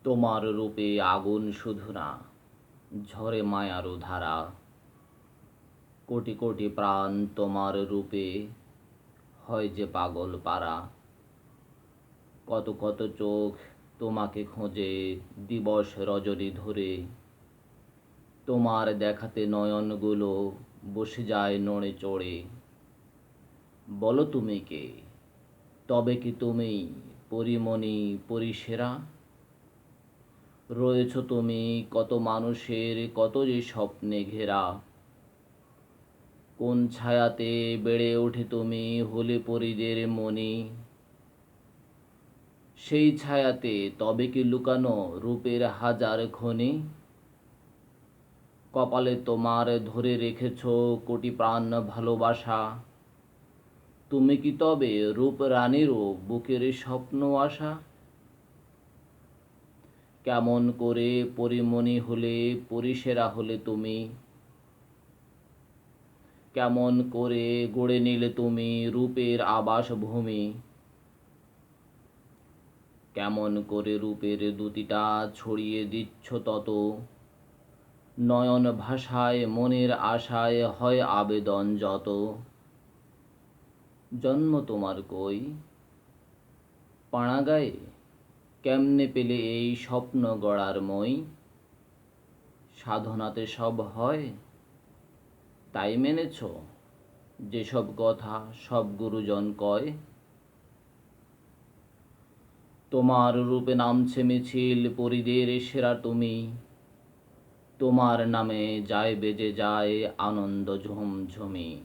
তোমার রূপে আগুন শুধু না, ঝরে মায়ারও ধারা। কোটি কোটি প্রাণ তোমার রূপে হয় যে পাগল পারা। কত কত চোখ তোমাকে খোঁজে দিবস রজনী ধরে। তোমার দেখাতে নয়নগুলো বসে যায় নড়ে চড়ে। বলো তুমি কে, তবে কি তুমি পরিমণি পরিসেরা? রয়েছ তুমি কত মানুষের কত যে স্বপ্নে ঘেরা। কোন ছায়াতে বেড়ে ওঠে তুমি হলে পরিদের মনি। সেই ছায়াতে তবে কি লুকানো রূপের হাজার খনি। কপালে তোমার ধরে রেখেছ কোটি প্রাণ ভালোবাসা। তুমি কি তবে রূপ রানীরও বুকের স্বপ্ন আশা? কেমন করে পরিমণি হলে পরিসেরা হলে তুমি? কেমন করে গড়ে নিলে তুমি রূপের আবাসভূমি? কেমন করে রূপের দুতিটা ছড়িয়ে দিচ্ছ তত। নয়ন ভাষায় মনের আশায় হয় আবেদন যত। জন্ম তোমার কই পাড়াগাঁয়ে? কেমনে পেলে এই স্বপ্ন গড়ার মই? সাধনাতে সব হয় তাই মেনেছ যেসব কথা সব গুরুজন কয়? তোমার রূপে নামছে মিছিল পরিদের সেরা তুমি। তোমার নামে যায় বেজে যায় আনন্দ ঝুমঝুমি।